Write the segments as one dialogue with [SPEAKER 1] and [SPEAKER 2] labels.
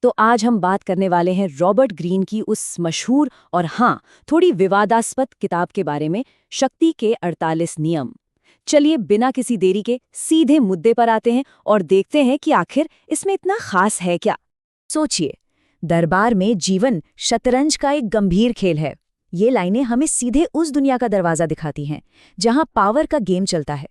[SPEAKER 1] तो आज हम बात करने वाले हैं रॉबर्ट ग्रीन की उस मशहूर और हाँ थोड़ी विवादास्पद किताब के बारे में, शक्ति के 48 नियम। चलिए बिना किसी देरी के सीधे मुद्दे पर आते हैं और देखते हैं कि आखिर इसमें इतना खास है क्या। सोचिए, दरबार में जीवन शतरंज का एक गंभीर खेल है। ये लाइनें हमें सीधे उस दुनिया का दरवाजा दिखाती हैं जहां पावर का गेम चलता है।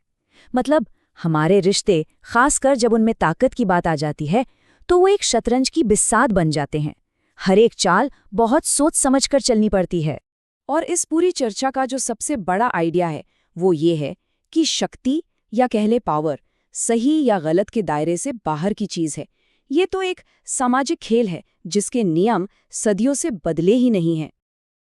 [SPEAKER 1] मतलब हमारे रिश्ते, खासकर जब उनमें ताकत की बात आ जाती है, तो वो एक शतरंज की बिसात बन जाते हैं। हर एक चाल बहुत सोच समझकर चलनी पड़ती है।
[SPEAKER 2] और इस पूरी चर्चा का जो सबसे बड़ा आइडिया है वो ये है कि शक्ति या कह ले पावर सही या गलत के दायरे से बाहर की चीज है। ये तो एक सामाजिक खेल है जिसके नियम सदियों से बदले ही नहीं हैं।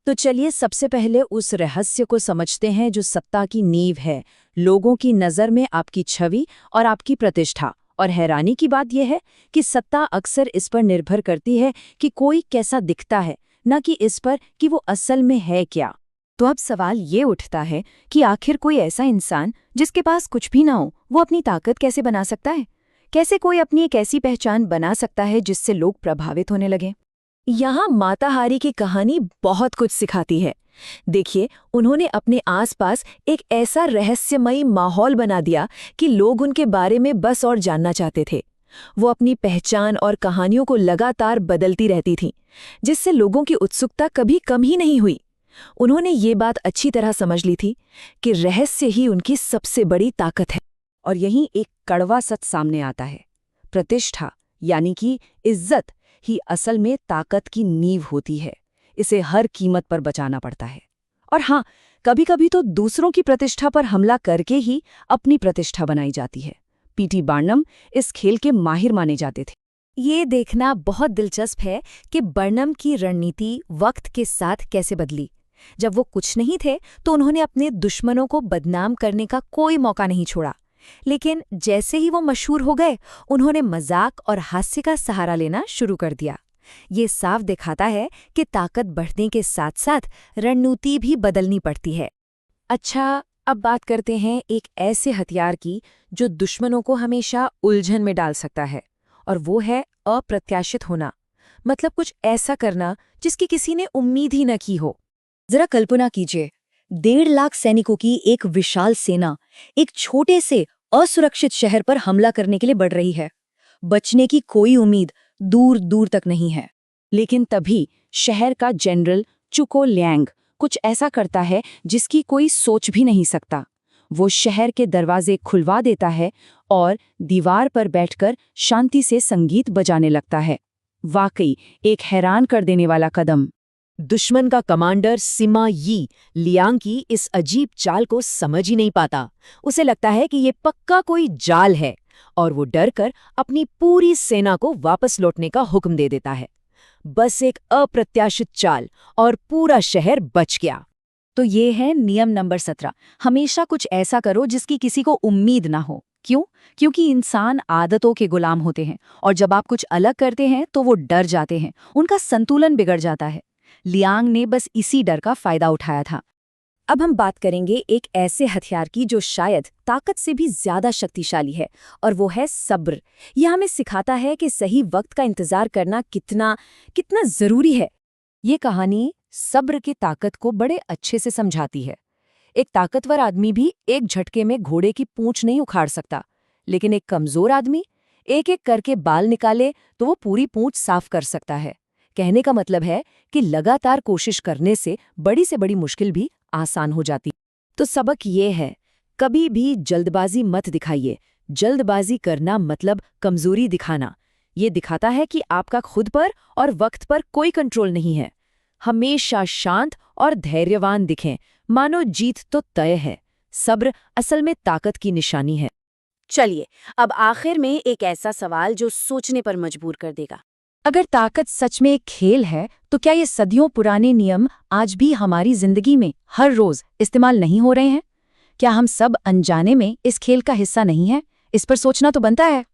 [SPEAKER 1] तो चलिए सबसे पहले उस रहस्य को समझते हैं जो सत्ता की नींव है, लोगों की नज़र में आपकी छवि और आपकी प्रतिष्ठा। और हैरानी की बात यह है कि सत्ता अक्सर इस पर निर्भर करती है कि कोई कैसा दिखता है, न कि इस पर कि वो असल में है क्या। तो अब सवाल ये उठता है कि आखिर कोई ऐसा इंसान जिसके पास कुछ भी ना हो, वो अपनी ताकत कैसे बना सकता है? कैसे कोई अपनी एक ऐसी पहचान बना सकता है जिससे लोग प्रभावित होने लगें? यहाँ माता हारी की कहानी बहुत कुछ सिखाती है। देखिए, उन्होंने अपने आसपास एक ऐसा रहस्यमयी माहौल बना दिया कि लोग उनके बारे में बस और जानना चाहते थे। वो अपनी पहचान और कहानियों को लगातार बदलती रहती थीं, जिससे लोगों की उत्सुकता कभी कम ही नहीं हुई। उन्होंने ये बात अच्छी तरह समझ ली थी कि रहस्य ही उनकी सबसे बड़ी ताकत है।
[SPEAKER 2] और यहीं एक कड़वा सच सामने आता है। प्रतिष्ठा यानी कि इज्जत ही असल में ताकत की नींव होती है। इसे हर कीमत पर बचाना पड़ता है। और हाँ, कभी-कभी तो दूसरों की प्रतिष्ठा पर हमला करके ही अपनी प्रतिष्ठा बनाई जाती है। पीटी बार्नम इस खेल के माहिर माने जाते थे।
[SPEAKER 1] ये देखना बहुत दिलचस्प है कि बर्नम की रणनीति वक्त के साथ कैसे बदली। जब वो कुछ नहीं थे तो उन्होंने अपने दुश्मनों को बदनाम करने का कोई मौका नहीं छोड़ा। लेकिन जैसे ही वो मशहूर हो गए, उन्होंने मजाक और हास्य का सहारा लेना शुरू कर दिया। ये साफ दिखाता है कि ताकत बढ़ने के साथ साथ रणनीति भी बदलनी पड़ती है। अच्छा, अब बात करते हैं एक ऐसे हथियार की जो दुश्मनों को हमेशा उलझन में डाल सकता है, और वो है अप्रत्याशित होना। मतलब कुछ ऐसा करना जिसकी किसी ने उम्मीद ही न की हो। जरा कल्पना कीजिए, 1.5 लाख सैनिकों की एक विशाल सेना एक छोटे से असुरक्षित शहर पर हमला करने के लिए बढ़ रही है। बचने की कोई उम्मीद दूर दूर तक नहीं है।
[SPEAKER 2] लेकिन तभी शहर का जनरल चुको लियांग कुछ ऐसा करता है जिसकी कोई सोच भी नहीं सकता। वो शहर के दरवाजे खुलवा देता है और दीवार पर बैठकर शांति से संगीत बजाने लगता है। वाकई एक हैरान कर देने वाला कदम।
[SPEAKER 1] दुश्मन का कमांडर सिमा यी लियांग की इस अजीब चाल को समझ ही नहीं पाता। उसे लगता है कि ये पक्का कोई जाल है और वो डरकर अपनी पूरी सेना को वापस लौटने का हुक्म दे देता है। बस एक अप्रत्याशित चाल और पूरा शहर बच गया। तो ये है नियम नंबर 17। हमेशा कुछ ऐसा करो जिसकी किसी को उम्मीद ना हो। क्यों? क्योंकि इंसान आदतों के गुलाम होते हैं, और जब आप कुछ अलग करते हैं तो वो डर जाते हैं, उनका संतुलन बिगड़ जाता है। लियांग ने बस इसी डर का फायदा उठाया था। अब हम बात करेंगे एक ऐसे हथियार की जो शायद ताकत से भी ज्यादा शक्तिशाली है, और वो है सब्र। यह हमें सिखाता है कि सही वक्त का इंतजार करना कितना जरूरी है। ये कहानी सब्र की ताकत को बड़े अच्छे से समझाती है। एक ताकतवर आदमी भी एक झटके में घोड़े की पूंछ नहीं उखाड़ सकता, लेकिन एक कमजोर आदमी एक एक करके बाल निकाले तो वो पूरी पूंछ साफ कर सकता है। कहने का मतलब है कि लगातार कोशिश करने से बड़ी मुश्किल भी आसान हो जाती। तो सबक ये है, कभी भी जल्दबाजी मत दिखाइए। जल्दबाजी करना मतलब कमजोरी दिखाना। ये दिखाता है कि आपका खुद पर और वक्त पर कोई कंट्रोल नहीं है। हमेशा शांत और धैर्यवान दिखें, मानो जीत तो तय है। सब्र असल में ताकत की निशानी है। चलिए, अब आखिर में एक ऐसा सवाल जो सोचने पर मजबूर कर देगा। अगर ताकत सच में एक खेल है, तो क्या ये सदियों पुराने नियम आज भी हमारी जिंदगी में हर रोज इस्तेमाल नहीं हो रहे हैं? क्या हम सब अनजाने में इस खेल का हिस्सा नहीं हैं? इस पर सोचना तो बनता है।